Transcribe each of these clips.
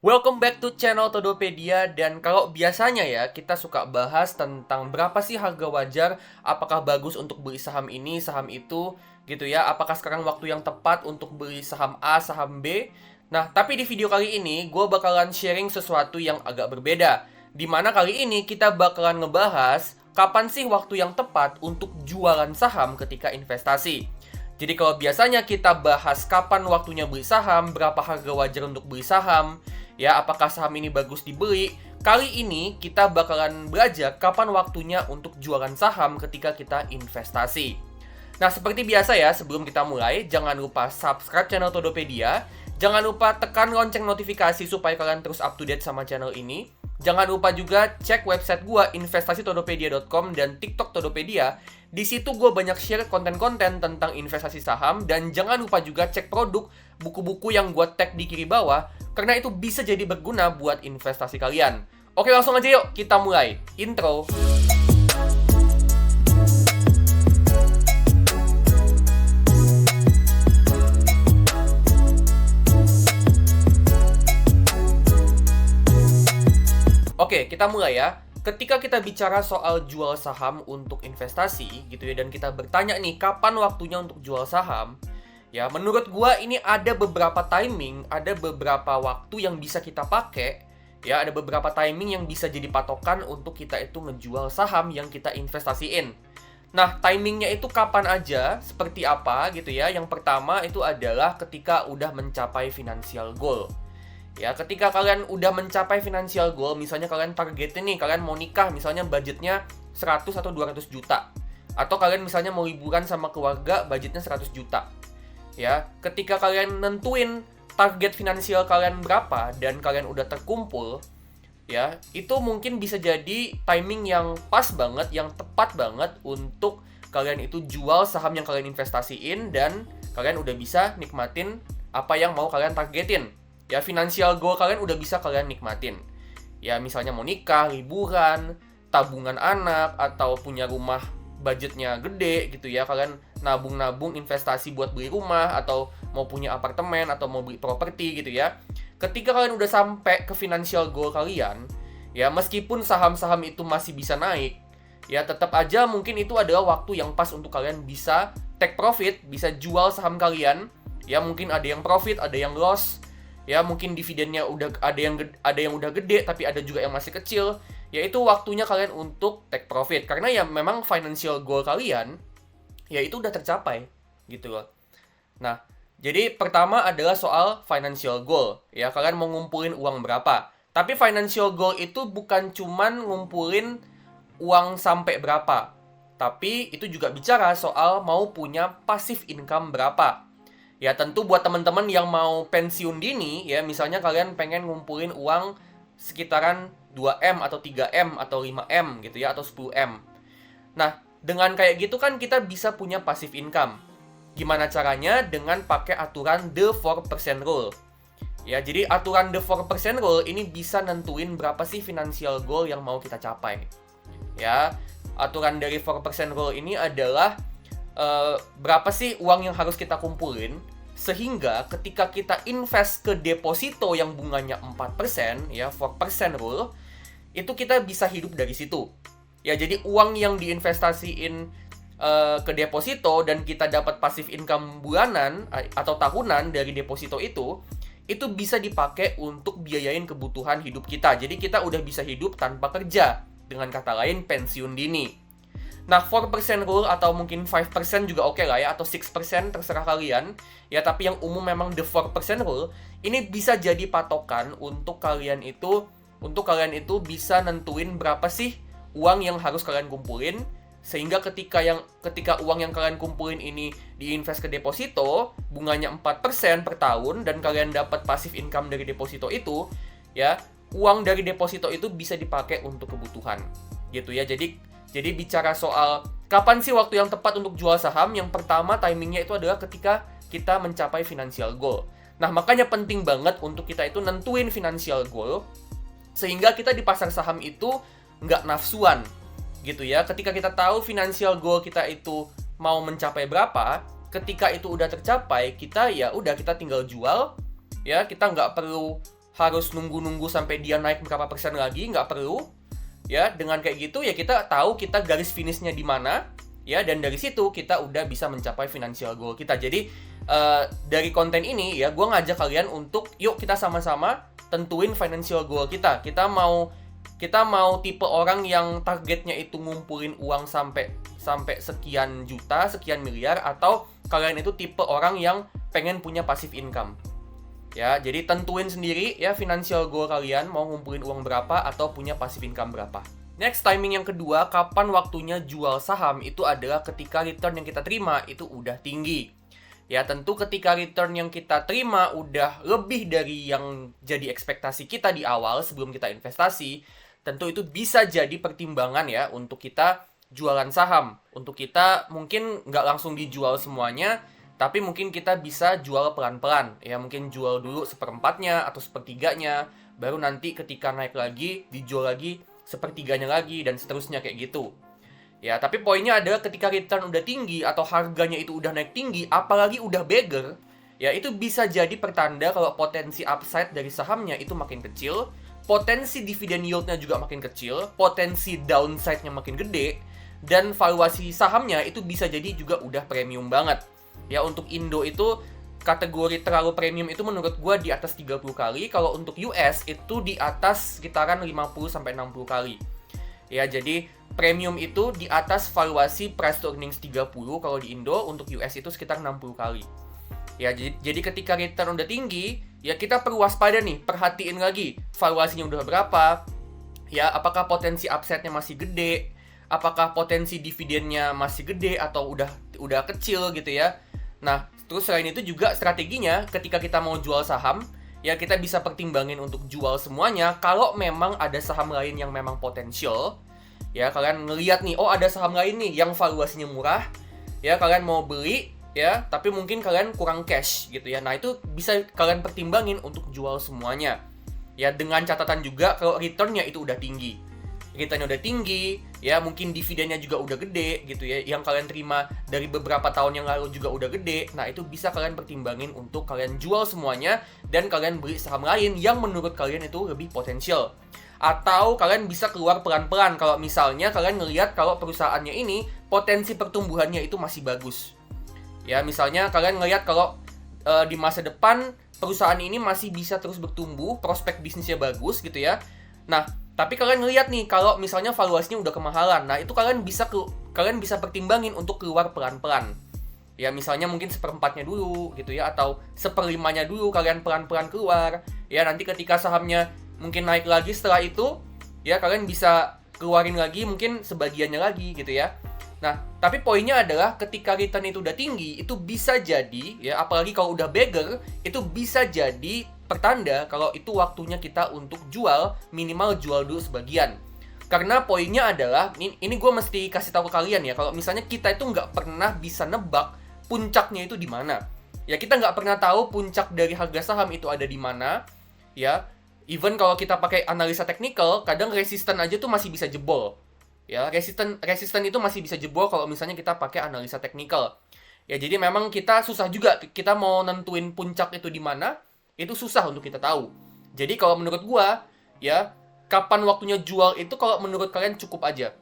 Welcome back to channel Todopedia. Dan kalau biasanya ya kita suka bahas tentang berapa sih harga wajar, apakah bagus untuk beli saham ini, saham itu gitu ya, apakah sekarang waktu yang tepat untuk beli saham A, saham B. Nah, tapi di video kali ini gue bakalan sharing sesuatu yang agak berbeda, dimana kali ini kita bakalan ngebahas kapan sih waktu yang tepat untuk jualan saham ketika investasi. Jadi kalau biasanya kita bahas kapan waktunya beli saham, berapa harga wajar untuk beli saham, ya, apakah saham ini bagus dibeli? Kali ini kita bakalan belajar kapan waktunya untuk jualan saham ketika kita investasi. Nah, seperti biasa ya, sebelum kita mulai, jangan lupa subscribe channel Todopedia. Jangan lupa tekan lonceng notifikasi supaya kalian terus up to date sama channel ini. Jangan lupa juga cek website gua investasi.todopedia.com dan TikTok Todopedia. Di situ gue banyak share konten-konten tentang investasi saham. Dan jangan lupa juga cek produk, buku-buku yang gue tag di kiri bawah, karena itu bisa jadi berguna buat investasi kalian. Oke, langsung aja yuk kita mulai. Intro. Oke, kita mulai ya. Ketika kita bicara soal jual saham untuk investasi gitu ya, dan kita bertanya nih kapan waktunya untuk jual saham, ya menurut gua ini ada beberapa timing, ada beberapa waktu yang bisa kita pakai, ya ada beberapa timing yang bisa jadi patokan untuk kita itu ngejual saham yang kita investasiin. Nah, timingnya itu kapan aja, seperti apa gitu ya. Yang pertama itu adalah ketika udah mencapai financial goal. Ya, ketika kalian udah mencapai financial goal, misalnya kalian targetin nih, kalian mau nikah, misalnya budgetnya 100 atau 200 juta. Atau kalian misalnya mau liburan sama keluarga, budgetnya 100 juta. Ya, ketika kalian nentuin target finansial kalian berapa, dan kalian udah terkumpul, ya, itu mungkin bisa jadi timing yang pas banget, yang tepat banget untuk kalian itu jual saham yang kalian investasiin, dan kalian udah bisa nikmatin apa yang mau kalian targetin. Ya, financial goal kalian udah bisa kalian nikmatin. Ya, misalnya mau nikah, liburan, tabungan anak, atau punya rumah budgetnya gede gitu ya. Kalian nabung-nabung investasi buat beli rumah, atau mau punya apartemen, atau mau beli properti gitu ya. Ketika kalian udah sampai ke financial goal kalian, ya meskipun saham-saham itu masih bisa naik, ya tetap aja mungkin itu adalah waktu yang pas untuk kalian bisa take profit, bisa jual saham kalian. Ya, mungkin ada yang profit, ada yang loss. Ya, mungkin dividennya udah ada yang udah gede, tapi ada juga yang masih kecil. Yaitu waktunya kalian untuk take profit, karena ya memang financial goal kalian ya itu udah tercapai gitu loh. Nah, jadi pertama adalah soal financial goal. Ya, kalian mau ngumpulin uang berapa. Tapi financial goal itu bukan cuman ngumpulin uang sampai berapa, tapi itu juga bicara soal mau punya passive income berapa. Ya, tentu buat teman-teman yang mau pensiun dini, ya misalnya kalian pengen ngumpulin uang sekitaran 2M atau 3M atau 5M gitu ya, atau 10M. Nah, dengan kayak gitu kan kita bisa punya passive income. Gimana caranya? Dengan pakai aturan The 4% Rule. Ya, jadi aturan The 4% Rule ini bisa nentuin berapa sih financial goal yang mau kita capai. Ya, aturan dari 4% Rule ini adalah berapa sih uang yang harus kita kumpulin sehingga ketika kita invest ke deposito yang bunganya 4%, ya 4% rule, itu kita bisa hidup dari situ. Ya, jadi uang yang diinvestasiin ke deposito dan kita dapat passive income bulanan atau tahunan dari deposito itu bisa dipakai untuk biayain kebutuhan hidup kita. Jadi kita udah bisa hidup tanpa kerja, dengan kata lain pensiun dini. Nah, 4% rule atau mungkin 5% juga oke lah ya, atau 6% terserah kalian. Ya, tapi yang umum memang the 4% rule ini bisa jadi patokan untuk kalian itu bisa nentuin berapa sih uang yang harus kalian kumpulin, sehingga ketika uang yang kalian kumpulin ini diinvest ke deposito, bunganya 4% per tahun dan kalian dapat passive income dari deposito itu, ya, uang dari deposito itu bisa dipakai untuk kebutuhan. Gitu ya. Jadi bicara soal kapan sih waktu yang tepat untuk jual saham, yang pertama timingnya itu adalah ketika kita mencapai financial goal. Nah, makanya penting banget untuk kita itu nentuin financial goal, sehingga kita di pasar saham itu nggak nafsuan gitu ya. Ketika kita tahu financial goal kita itu mau mencapai berapa, ketika itu udah tercapai, kita tinggal jual, ya kita nggak perlu harus nunggu-nunggu sampai dia naik berapa persen lagi, nggak perlu. Ya, dengan kayak gitu ya kita tahu kita garis finishnya di mana, ya, dan dari situ kita udah bisa mencapai financial goal kita. Jadi dari konten ini ya, gue ngajak kalian untuk yuk kita sama-sama tentuin financial goal kita. Kita mau tipe orang yang targetnya itu ngumpulin uang sampai sekian juta, sekian miliar, atau kalian itu tipe orang yang pengen punya passive income. Ya, jadi tentuin sendiri ya financial goal kalian, mau ngumpulin uang berapa atau punya passive income berapa. Next, timing yang kedua, kapan waktunya jual saham itu adalah ketika return yang kita terima itu udah tinggi. Ya, tentu ketika return yang kita terima udah lebih dari yang jadi ekspektasi kita di awal sebelum kita investasi, tentu itu bisa jadi pertimbangan ya untuk kita jualan saham. Untuk kita mungkin nggak langsung dijual semuanya, tapi mungkin kita bisa jual pelan-pelan. Ya, mungkin jual dulu seperempatnya atau sepertiganya, baru nanti ketika naik lagi, dijual lagi sepertiganya lagi, dan seterusnya kayak gitu. Ya, tapi poinnya adalah ketika return udah tinggi atau harganya itu udah naik tinggi, apalagi udah beggar, ya itu bisa jadi pertanda kalau potensi upside dari sahamnya itu makin kecil, potensi dividend yield-nya juga makin kecil, potensi downside-nya makin gede, dan valuasi sahamnya itu bisa jadi juga udah premium banget. Ya, untuk Indo itu kategori terlalu premium itu menurut gue di atas 30 kali. Kalau untuk US itu di atas sekitaran 50-60 kali. Ya, jadi premium itu di atas valuasi price to earnings 30. Kalau di Indo untuk US itu sekitar 60 kali. Ya, jadi ketika return udah tinggi, ya kita perlu waspada nih, perhatiin lagi valuasinya udah berapa. Ya, apakah potensi upside-nya masih gede? Apakah potensi dividennya masih gede atau udah kecil gitu ya. Nah, terus selain itu juga strateginya ketika kita mau jual saham, ya kita bisa pertimbangin untuk jual semuanya. Kalau memang ada saham lain yang memang potensial, ya kalian ngelihat nih, oh ada saham lain nih yang valuasinya murah, ya kalian mau beli, ya tapi mungkin kalian kurang cash gitu ya. Nah, itu bisa kalian pertimbangin untuk jual semuanya. Ya, dengan catatan juga kalau returnnya itu udah tinggi. Returnnya udah tinggi, ya mungkin dividennya juga udah gede gitu ya, yang kalian terima dari beberapa tahun yang lalu juga udah gede. Nah, itu bisa kalian pertimbangin untuk kalian jual semuanya dan kalian beli saham lain yang menurut kalian itu lebih potensial. Atau kalian bisa keluar pelan-pelan kalau misalnya kalian ngelihat kalau perusahaannya ini potensi pertumbuhannya itu masih bagus. Ya, misalnya kalian ngelihat kalau di masa depan perusahaan ini masih bisa terus bertumbuh, prospek bisnisnya bagus gitu ya. Nah, tapi kalian ngelihat nih kalau misalnya valuasinya udah kemahalan. Nah, itu kalian bisa pertimbangin untuk keluar pelan-pelan. Ya, misalnya mungkin seperempatnya dulu gitu ya, atau seperlimanya dulu kalian pelan-pelan keluar. Ya, nanti ketika sahamnya mungkin naik lagi setelah itu, ya kalian bisa keluarin lagi mungkin sebagiannya lagi gitu ya. Nah, tapi poinnya adalah ketika return itu udah tinggi, itu bisa jadi ya, apalagi kalau udah beggar, itu bisa jadi pertanda kalau itu waktunya kita untuk jual, minimal jual dulu sebagian. Karena poinnya adalah, ini gue mesti kasih tahu ke kalian ya, kalau misalnya kita itu nggak pernah bisa nebak puncaknya itu di mana. Ya, kita nggak pernah tahu puncak dari harga saham itu ada di mana. Ya, even kalau kita pakai analisa teknikal, kadang resisten aja tuh masih bisa jebol. Ya, resisten itu masih bisa jebol kalau misalnya kita pakai analisa teknikal. Ya, jadi memang kita susah juga, kita mau nentuin puncak itu di mana, itu susah untuk kita tahu. Jadi kalau menurut gua, ya, kapan waktunya jual itu kalau menurut kalian cukup aja.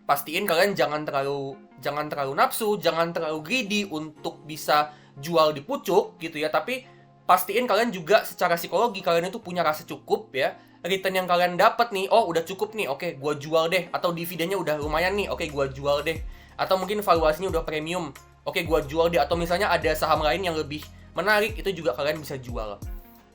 Pastiin kalian jangan terlalu nafsu, jangan terlalu greedy untuk bisa jual di pucuk gitu ya, tapi pastiin kalian juga secara psikologi kalian itu punya rasa cukup ya. Return yang kalian dapat nih, oh udah cukup nih, oke gua jual deh. Atau dividennya udah lumayan nih, oke gua jual deh. Atau mungkin valuasinya udah premium, oke gua jual deh. Atau misalnya ada saham lain yang lebih menarik, itu juga kalian bisa jual.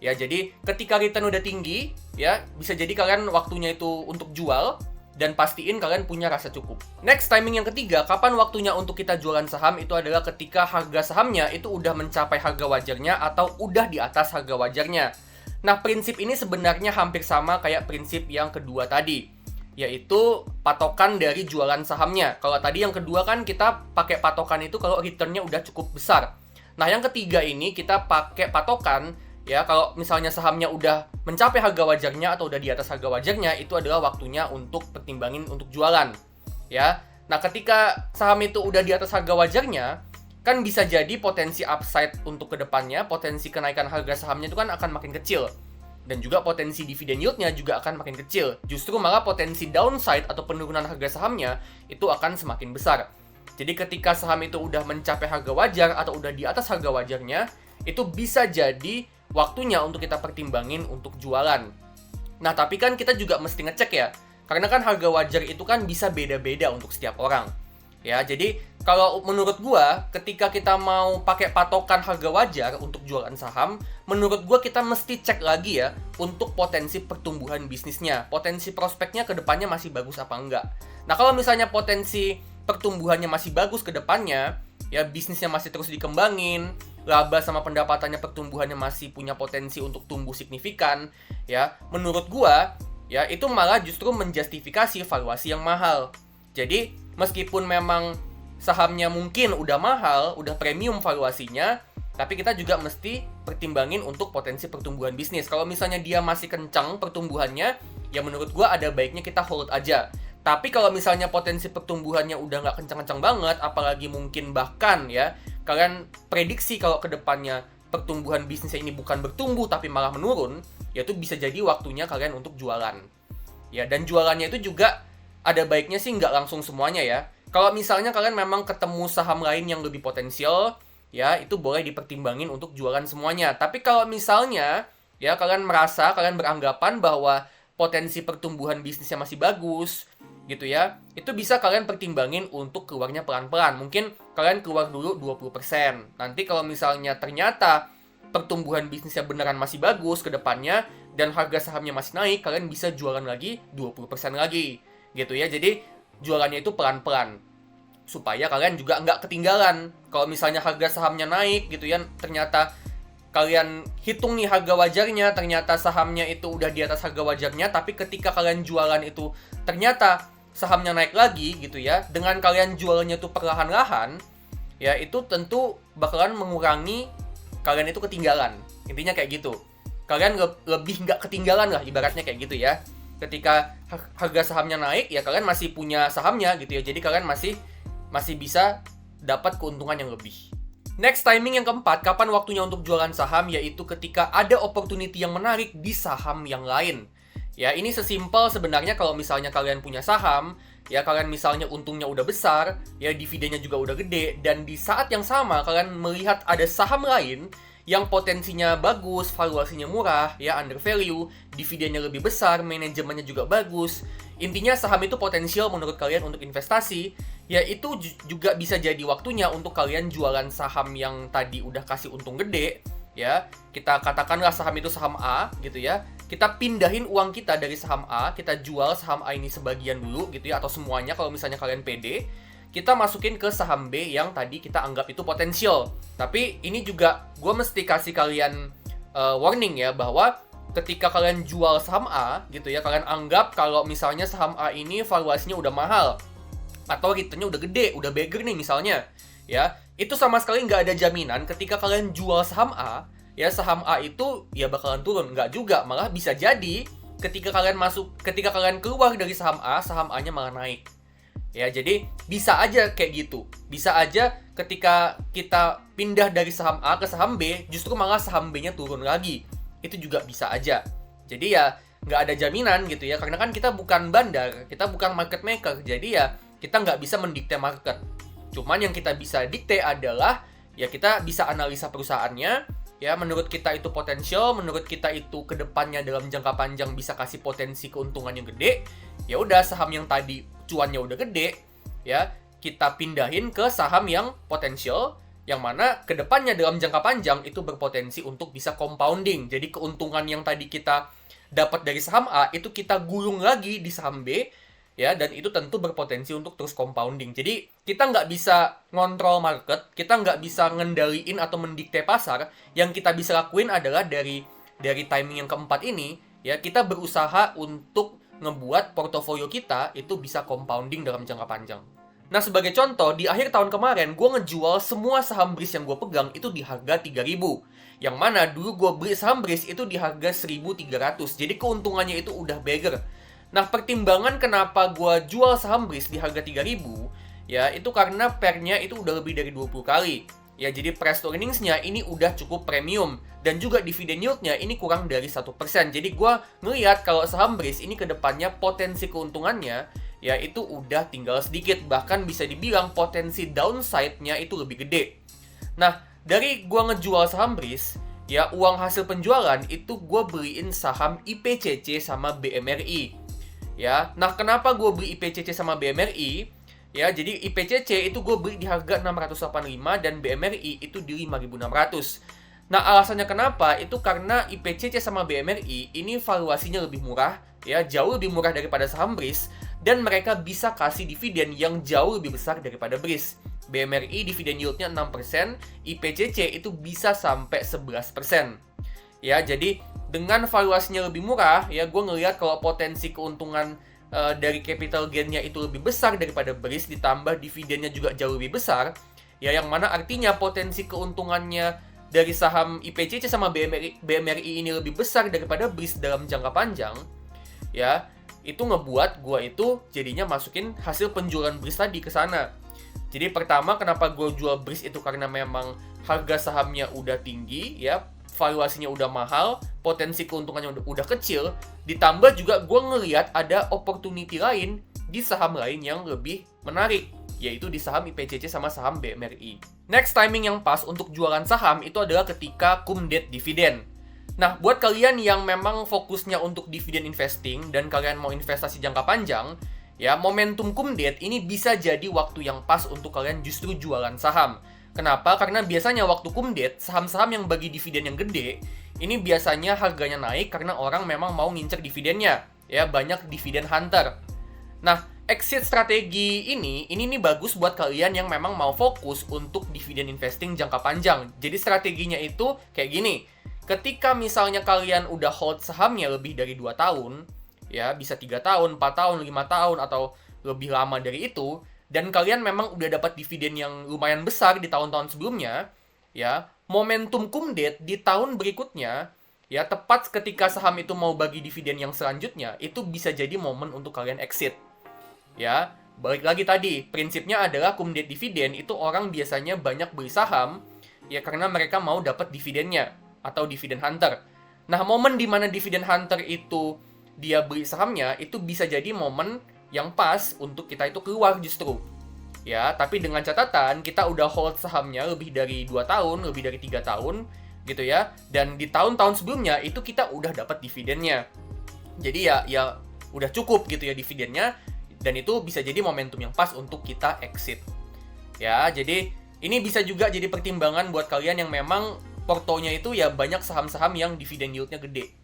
Ya, jadi ketika return udah tinggi, ya bisa jadi kalian waktunya itu untuk jual. Dan pastiin kalian punya rasa cukup. Next, timing yang ketiga, kapan waktunya untuk kita jualan saham itu adalah ketika harga sahamnya itu udah mencapai harga wajarnya atau udah di atas harga wajarnya. Nah, prinsip ini sebenarnya hampir sama kayak prinsip yang kedua tadi, yaitu patokan dari jualan sahamnya. Kalau tadi yang kedua kan kita pakai patokan itu kalau returnnya udah cukup besar. Nah, yang ketiga ini kita pakai patokan, ya kalau misalnya sahamnya udah mencapai harga wajarnya atau udah di atas harga wajarnya, itu adalah waktunya untuk pertimbangin untuk jualan. Ya, nah ketika saham itu udah di atas harga wajarnya, kan bisa jadi potensi upside untuk kedepannya, potensi kenaikan harga sahamnya itu kan akan makin kecil. Dan juga potensi dividen yield-nya juga akan makin kecil. Justru malah potensi downside atau penurunan harga sahamnya itu akan semakin besar. Jadi ketika saham itu udah mencapai harga wajar atau udah di atas harga wajarnya, itu bisa jadi waktunya untuk kita pertimbangin untuk jualan. Nah, tapi kan kita juga mesti ngecek ya. Karena kan harga wajar itu kan bisa beda-beda untuk setiap orang. Ya, jadi kalau menurut gua, ketika kita mau pakai patokan harga wajar untuk jualan saham, menurut gua kita mesti cek lagi ya untuk potensi pertumbuhan bisnisnya. Potensi prospeknya ke depannya masih bagus apa enggak. Nah, kalau misalnya potensi pertumbuhannya masih bagus ke depannya, ya bisnisnya masih terus dikembangin, laba sama pendapatannya pertumbuhannya masih punya potensi untuk tumbuh signifikan, ya, menurut gua, ya itu malah justru menjustifikasi valuasi yang mahal. Jadi, meskipun memang sahamnya mungkin udah mahal, udah premium valuasinya, tapi kita juga mesti pertimbangin untuk potensi pertumbuhan bisnis. Kalau misalnya dia masih kencang pertumbuhannya, ya menurut gua ada baiknya kita hold aja. Tapi kalau misalnya potensi pertumbuhannya udah nggak kencang-kencang banget, apalagi mungkin bahkan ya, kalian prediksi kalau ke depannya pertumbuhan bisnisnya ini bukan bertumbuh tapi malah menurun, ya itu bisa jadi waktunya kalian untuk jualan. Ya, dan jualannya itu juga ada baiknya sih nggak langsung semuanya ya. Kalau misalnya kalian memang ketemu saham lain yang lebih potensial, ya itu boleh dipertimbangin untuk jualan semuanya. Tapi kalau misalnya ya kalian merasa, kalian beranggapan bahwa potensi pertumbuhan bisnisnya masih bagus, gitu ya, itu bisa kalian pertimbangin untuk keluarnya pelan-pelan. Mungkin kalian keluar dulu 20%. Nanti kalau misalnya ternyata pertumbuhan bisnisnya beneran masih bagus ke depannya dan harga sahamnya masih naik, kalian bisa jualan lagi 20% lagi. Gitu ya, jadi jualannya itu pelan-pelan. Supaya kalian juga nggak ketinggalan. Kalau misalnya harga sahamnya naik gitu ya, ternyata kalian hitung nih harga wajarnya, ternyata sahamnya itu udah di atas harga wajarnya, tapi ketika kalian jualan itu ternyata sahamnya naik lagi gitu ya, dengan kalian jualnya tuh perlahan-lahan, ya itu tentu bakalan mengurangi kalian itu ketinggalan. Intinya kayak gitu. Kalian lebih nggak ketinggalan lah ibaratnya kayak gitu ya. Ketika harga sahamnya naik, ya kalian masih punya sahamnya gitu ya. Jadi kalian masih bisa dapat keuntungan yang lebih. Next, timing yang keempat, kapan waktunya untuk jualan saham, yaitu ketika ada opportunity yang menarik di saham yang lain. Ya, ini sesimpel sebenarnya kalau misalnya kalian punya saham, ya kalian misalnya untungnya udah besar, ya dividennya juga udah gede, dan di saat yang sama kalian melihat ada saham lain yang potensinya bagus, valuasinya murah, ya under value, dividennya lebih besar, manajemennya juga bagus. Intinya saham itu potensial menurut kalian untuk investasi, ya itu juga bisa jadi waktunya untuk kalian jualan saham yang tadi udah kasih untung gede, ya. Kita katakanlah saham itu saham A gitu ya. Kita pindahin uang kita dari saham A, kita jual saham A ini sebagian dulu gitu ya, atau semuanya kalau misalnya kalian pede. Kita masukin ke saham B yang tadi kita anggap itu potensial. Tapi ini juga gue mesti kasih kalian warning ya, bahwa ketika kalian jual saham A gitu ya, kalian anggap kalau misalnya saham A ini valuasinya udah mahal atau returnnya udah gede, udah bagger nih misalnya, ya itu sama sekali nggak ada jaminan ketika kalian jual saham A, ya saham A itu ya bakalan turun. Nggak juga, malah bisa jadi ketika kalian keluar dari saham A, saham A-nya malah naik. Ya, jadi bisa aja kayak gitu. Bisa aja ketika kita pindah dari saham A ke saham B, justru malah saham B-nya turun lagi. Itu juga bisa aja. Jadi ya nggak ada jaminan gitu ya, karena kan kita bukan bandar, kita bukan market maker. Jadi ya kita nggak bisa mendikte market. Cuman yang kita bisa dikte adalah ya kita bisa analisa perusahaannya. Ya, menurut kita itu potensial, menurut kita itu kedepannya dalam jangka panjang bisa kasih potensi keuntungan yang gede. Ya udah, saham yang tadi cuannya udah gede, ya kita pindahin ke saham yang potensial, yang mana kedepannya dalam jangka panjang itu berpotensi untuk bisa compounding. Jadi keuntungan yang tadi kita dapat dari saham A itu kita gulung lagi di saham B, ya, dan itu tentu berpotensi untuk terus compounding. Jadi kita nggak bisa ngontrol market, kita nggak bisa ngendaliin atau mendikte pasar. Yang kita bisa lakuin adalah dari timing yang keempat ini, ya kita berusaha untuk ngebuat portofolio kita itu bisa compounding dalam jangka panjang. Nah, sebagai contoh, di akhir tahun kemarin gue ngejual semua saham BRIS yang gue pegang itu di harga 3.000. Yang mana dulu gue beli saham BRIS itu di harga 1.300. Jadi keuntungannya itu udah bagger. Nah, pertimbangan kenapa gue jual saham BRIS di harga 3.000, ya itu karena pernya itu udah lebih dari 20 kali. Ya, jadi price to earnings-nya ini udah cukup premium. Dan juga dividend yield-nya ini kurang dari 1%. Jadi gue ngelihat kalau saham BRIS ini ke depannya potensi keuntungannya ya itu udah tinggal sedikit. Bahkan bisa dibilang potensi downside-nya itu lebih gede. Nah, dari gue ngejual saham BRIS, ya uang hasil penjualan itu gue beliin saham IPCC sama BMRI. Ya, nah kenapa gue beli IPCC sama BMRI? Ya, jadi IPCC itu gue beli di harga 685 dan BMRI itu di 5.600. Nah, alasannya kenapa? Itu karena IPCC sama BMRI ini valuasinya lebih murah, ya, jauh lebih murah daripada saham BRIS, dan mereka bisa kasih dividen yang jauh lebih besar daripada BRIS. BMRI dividen yield-nya 6%, IPCC itu bisa sampai 11%. Ya, jadi dengan valuasinya lebih murah, ya, gue ngelihat kalau potensi keuntungan dari capital gain-nya itu lebih besar daripada BRIS, ditambah dividennya juga jauh lebih besar, ya, yang mana artinya potensi keuntungannya dari saham IPCC sama BMRI ini lebih besar daripada BRIS dalam jangka panjang, ya, itu ngebuat gue itu jadinya masukin hasil penjualan BRIS tadi ke sana. Jadi pertama, kenapa gue jual BRIS itu karena memang harga sahamnya udah tinggi, ya, valuasinya udah mahal, potensi keuntungannya udah kecil, ditambah juga gue ngelihat ada opportunity lain di saham lain yang lebih menarik, yaitu di saham IPCC sama saham BMRI. Next timing yang pas untuk jualan saham itu adalah ketika cum date dividen. Nah, buat kalian yang memang fokusnya untuk dividen investing dan kalian mau investasi jangka panjang, ya, momentum cum date ini bisa jadi waktu yang pas untuk kalian justru jualan saham. Kenapa? Karena biasanya waktu cum date, saham-saham yang bagi dividen yang gede, ini biasanya harganya naik karena orang memang mau ngincer dividennya. Ya, banyak dividen hunter. Nah, exit strategi ini nih bagus buat kalian yang memang mau fokus untuk dividen investing jangka panjang. Jadi strateginya itu kayak gini. Ketika misalnya kalian udah hold sahamnya lebih dari 2 tahun, ya bisa 3 tahun, 4 tahun, 5 tahun, atau lebih lama dari itu, dan kalian memang udah dapat dividen yang lumayan besar di tahun-tahun sebelumnya, ya, momentum cum date di tahun berikutnya, ya, tepat ketika saham itu mau bagi dividen yang selanjutnya, itu bisa jadi momen untuk kalian exit. Ya, balik lagi tadi, prinsipnya adalah cum date dividen itu orang biasanya banyak beli saham ya karena mereka mau dapat dividennya atau dividen hunter. Nah, momen di mana dividen hunter itu dia beli sahamnya itu bisa jadi momen yang pas untuk kita itu keluar justru. Ya, tapi dengan catatan kita udah hold sahamnya lebih dari 2 tahun, lebih dari 3 tahun gitu ya. Dan di tahun-tahun sebelumnya itu kita udah dapat dividennya. Jadi ya udah cukup gitu ya dividennya. Dan itu bisa jadi momentum yang pas untuk kita exit. Ya, jadi ini bisa juga jadi pertimbangan buat kalian yang memang portonya itu ya banyak saham-saham yang dividen yield-nya gede.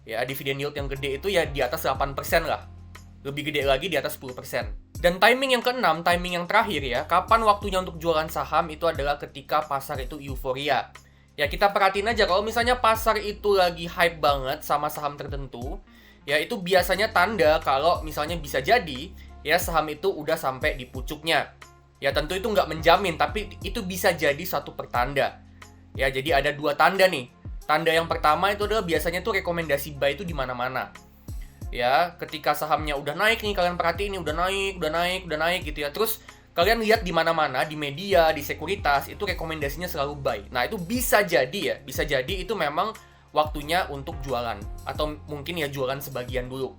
Ya, dividen yield yang gede itu ya di atas 8% lah. Lebih gede lagi di atas 10%. Dan timing yang keenam, timing yang terakhir ya, kapan waktunya untuk jualan saham itu adalah ketika pasar itu euforia. Ya, kita perhatiin aja kalau misalnya pasar itu lagi hype banget sama saham tertentu, ya itu biasanya tanda kalau misalnya bisa jadi ya saham itu udah sampai di pucuknya. Ya tentu itu nggak menjamin, tapi itu bisa jadi suatu pertanda. Ya, jadi ada 2 tanda nih. Tanda yang pertama itu adalah biasanya tuh rekomendasi buy itu di mana-mana. Ya, ketika sahamnya udah naik nih, kalian perhatiin nih udah naik gitu ya. Terus kalian lihat di mana-mana, di media, di sekuritas itu rekomendasinya selalu buy. Nah, itu bisa jadi itu memang waktunya untuk jualan atau mungkin ya jualan sebagian dulu.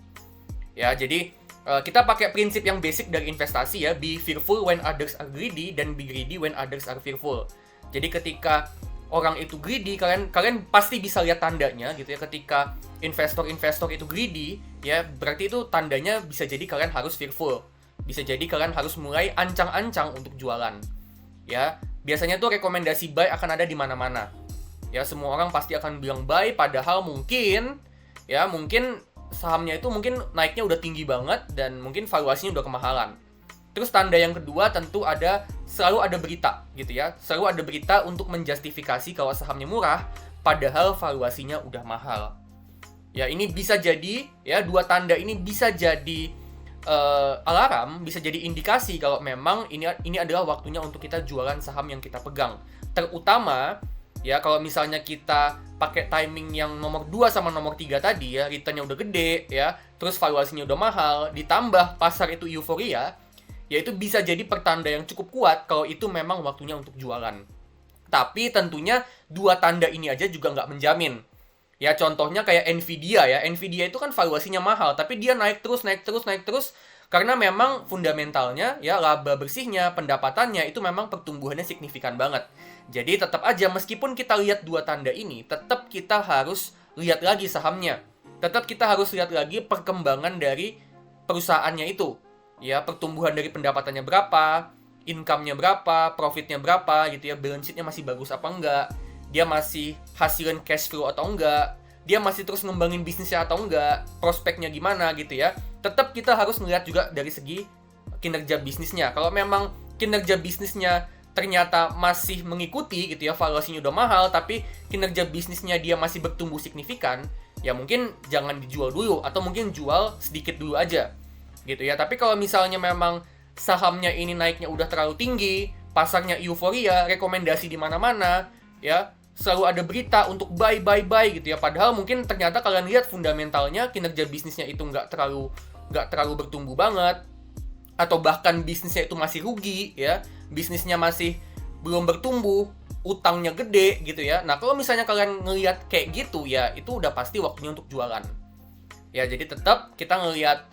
Ya, jadi kita pakai prinsip yang basic dari investasi ya, be fearful when others are greedy dan be greedy when others are fearful. Jadi ketika orang itu greedy, kalian pasti bisa lihat tandanya gitu ya. Ketika investor itu greedy, ya berarti itu tandanya bisa jadi kalian harus fearful. Bisa jadi kalian harus mulai ancang-ancang untuk jualan. Ya, biasanya tuh rekomendasi buy akan ada di mana-mana. Ya, semua orang pasti akan bilang buy, padahal mungkin sahamnya itu mungkin naiknya udah tinggi banget dan mungkin valuasinya udah kemahalan. Terus tanda yang kedua tentu selalu ada berita gitu ya. Selalu ada berita untuk menjustifikasi kalau sahamnya murah padahal valuasinya udah mahal. Ya, ini bisa jadi ya 2 tanda ini bisa jadi alarm, bisa jadi indikasi kalau memang ini adalah waktunya untuk kita jualan saham yang kita pegang. Terutama ya kalau misalnya kita pakai timing yang nomor 2 sama nomor 3 tadi ya, returnnya udah gede ya, terus valuasinya udah mahal, ditambah pasar itu euforia, ya itu bisa jadi pertanda yang cukup kuat kalau itu memang waktunya untuk jualan. Tapi tentunya dua tanda ini aja juga nggak menjamin. Ya contohnya kayak Nvidia ya. Nvidia itu kan valuasinya mahal, tapi dia naik terus karena memang fundamentalnya ya laba bersihnya, pendapatannya itu memang pertumbuhannya signifikan banget. Jadi tetap aja meskipun kita lihat dua tanda ini, tetap kita harus lihat lagi sahamnya. Tetap kita harus lihat lagi perkembangan dari perusahaannya itu. Ya, pertumbuhan dari pendapatannya berapa, income-nya berapa, profit-nya berapa gitu ya, balance sheet-nya masih bagus apa enggak, dia masih hasilin cash flow atau enggak, dia masih terus ngembangin bisnisnya atau enggak, prospeknya gimana gitu ya. Tetap kita harus ngelihat juga dari segi kinerja bisnisnya. Kalau memang kinerja bisnisnya ternyata masih mengikuti gitu ya, valuasinya udah mahal tapi kinerja bisnisnya dia masih bertumbuh signifikan, ya mungkin jangan dijual dulu atau mungkin jual sedikit dulu aja gitu ya. Tapi kalau misalnya memang sahamnya ini naiknya udah terlalu tinggi, pasarnya euforia, rekomendasi di mana-mana, ya selalu ada berita untuk buy gitu ya. Padahal mungkin ternyata kalian lihat fundamentalnya kinerja bisnisnya itu nggak terlalu bertumbuh banget, atau bahkan bisnisnya itu masih rugi ya, bisnisnya masih belum bertumbuh, utangnya gede gitu ya. Nah kalau misalnya kalian ngelihat kayak gitu ya, itu udah pasti waktunya untuk jualan. Ya jadi tetap kita ngelihat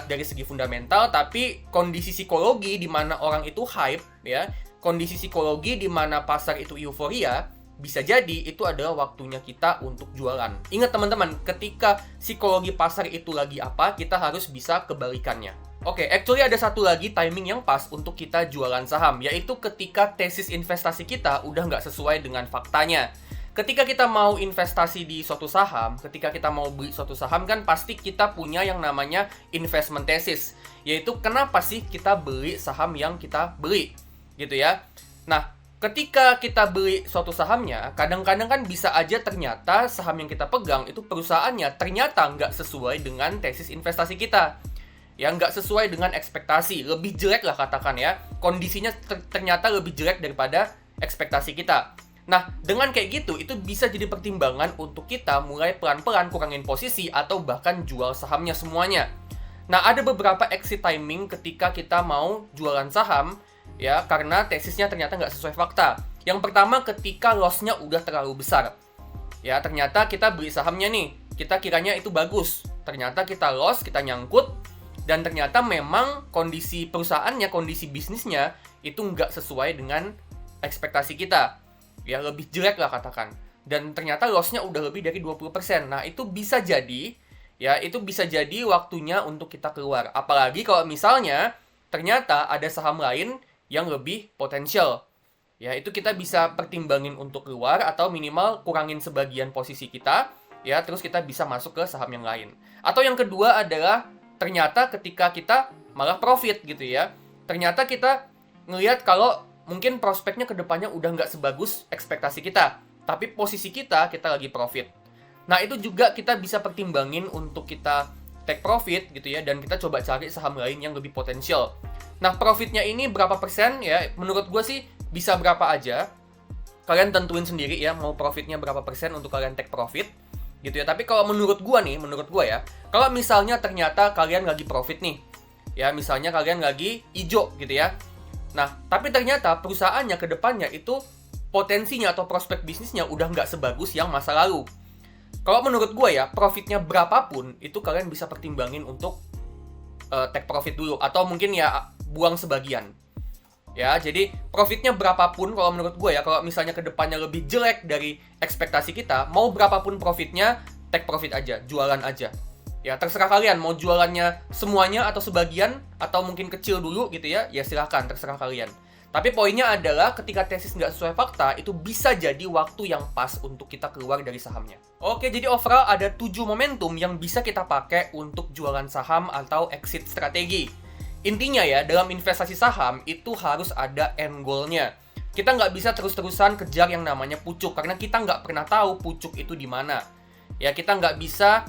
dari segi fundamental, tapi kondisi psikologi di mana orang itu hype ya, kondisi psikologi di mana pasar itu euforia, bisa jadi itu adalah waktunya kita untuk jualan. Ingat teman-teman, ketika psikologi pasar itu lagi apa, kita harus bisa kebalikannya. Oke, actually ada satu lagi timing yang pas untuk kita jualan saham, yaitu ketika tesis investasi kita udah nggak sesuai dengan faktanya. Ketika kita mau investasi di suatu saham, ketika kita mau beli suatu saham kan pasti kita punya yang namanya investment thesis, yaitu kenapa sih kita beli saham yang kita beli, gitu ya. Nah, ketika kita beli suatu sahamnya, kadang-kadang kan bisa aja ternyata saham yang kita pegang itu perusahaannya ternyata nggak sesuai dengan tesis investasi kita. Ya, nggak sesuai dengan ekspektasi, lebih jelek lah katakan ya, kondisinya ternyata lebih jelek daripada ekspektasi kita. Nah, dengan kayak gitu, itu bisa jadi pertimbangan untuk kita mulai pelan-pelan kurangin posisi atau bahkan jual sahamnya semuanya. Nah, ada beberapa exit timing ketika kita mau jualan saham, ya, karena tesisnya ternyata nggak sesuai fakta. Yang pertama, ketika loss-nya udah terlalu besar. Ya, ternyata kita beli sahamnya nih, kita kiranya itu bagus. Ternyata kita loss, kita nyangkut, dan ternyata memang kondisi perusahaannya, kondisi bisnisnya, itu nggak sesuai dengan ekspektasi kita. Ya lebih jelek lah katakan, dan ternyata loss-nya udah lebih dari 20%. Nah itu bisa jadi ya, itu bisa jadi waktunya untuk kita keluar. Apalagi kalau misalnya ternyata ada saham lain yang lebih potensial. Ya itu kita bisa pertimbangin untuk keluar atau minimal kurangin sebagian posisi kita, ya terus kita bisa masuk ke saham yang lain. Atau yang kedua adalah ternyata ketika kita malah profit gitu ya, ternyata kita ngelihat kalau mungkin prospeknya ke depannya udah nggak sebagus ekspektasi kita, tapi posisi kita lagi profit. Nah, itu juga kita bisa pertimbangin untuk kita take profit gitu ya, dan kita coba cari saham lain yang lebih potensial. Nah, profitnya ini berapa persen ya? Menurut gue sih bisa berapa aja. Kalian tentuin sendiri ya, mau profitnya berapa persen untuk kalian take profit gitu ya. Tapi kalau menurut gue ya, kalau misalnya ternyata kalian lagi profit nih, ya misalnya kalian lagi hijau gitu ya. Nah, tapi ternyata perusahaannya ke depannya itu potensinya atau prospek bisnisnya udah nggak sebagus yang masa lalu. Kalau menurut gue ya, profitnya berapapun, itu kalian bisa pertimbangin untuk take profit dulu. Atau mungkin ya buang sebagian. Ya, jadi profitnya berapapun kalau menurut gue ya, kalau misalnya ke depannya lebih jelek dari ekspektasi kita, mau berapapun profitnya, take profit aja, jualan aja. Ya terserah kalian mau jualannya semuanya atau sebagian atau mungkin kecil dulu gitu ya, ya silahkan, terserah kalian. Tapi poinnya adalah ketika tesis nggak sesuai fakta, itu bisa jadi waktu yang pas untuk kita keluar dari sahamnya. Oke, jadi overall ada 7 momentum yang bisa kita pakai untuk jualan saham atau exit strategi. Intinya ya, dalam investasi saham itu harus ada end goal-nya. Kita nggak bisa terus-terusan kejar yang namanya pucuk, karena kita nggak pernah tahu pucuk itu di mana. Ya, kita nggak bisa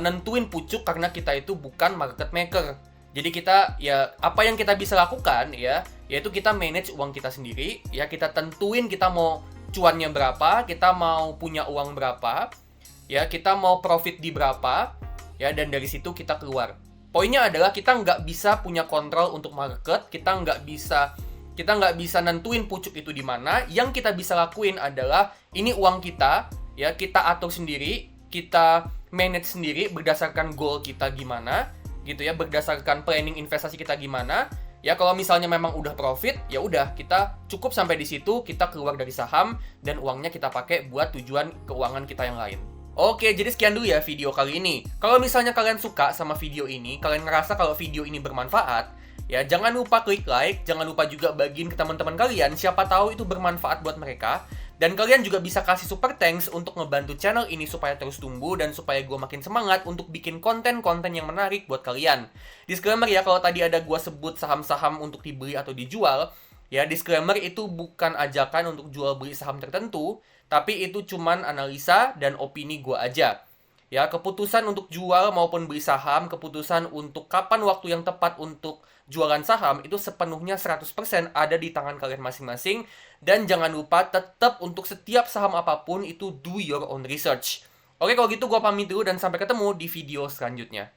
nentuin pucuk karena kita itu bukan market maker. Jadi kita ya apa yang kita bisa lakukan ya, yaitu kita manage uang kita sendiri ya, kita tentuin kita mau cuannya berapa, kita mau punya uang berapa, ya kita mau profit di berapa, ya dan dari situ kita keluar. Poinnya adalah kita nggak bisa punya kontrol untuk market, kita nggak bisa Kita nggak bisa nentuin pucuk itu di mana. Yang kita bisa lakuin adalah ini uang kita, ya kita atur sendiri, kita manage sendiri berdasarkan goal kita gimana, gitu ya, berdasarkan planning investasi kita gimana. Ya kalau misalnya memang udah profit, ya udah kita cukup sampai di situ, kita keluar dari saham dan uangnya kita pakai buat tujuan keuangan kita yang lain. Oke, jadi sekian dulu ya video kali ini. Kalau misalnya kalian suka sama video ini, kalian ngerasa kalau video ini bermanfaat, ya jangan lupa klik like, jangan lupa juga bagiin ke teman-teman kalian, siapa tahu itu bermanfaat buat mereka. Dan kalian juga bisa kasih super thanks untuk ngebantu channel ini supaya terus tumbuh dan supaya gue makin semangat untuk bikin konten-konten yang menarik buat kalian. Disclaimer ya, kalau tadi ada gue sebut saham-saham untuk dibeli atau dijual, ya disclaimer itu bukan ajakan untuk jual beli saham tertentu, tapi itu cuman analisa dan opini gue aja. Ya, keputusan untuk jual maupun beli saham, keputusan untuk kapan waktu yang tepat untuk jualan saham itu sepenuhnya 100% ada di tangan kalian masing-masing. Dan jangan lupa tetap untuk setiap saham apapun itu do your own research. Oke, kalau gitu gue pamit dulu dan sampai ketemu di video selanjutnya.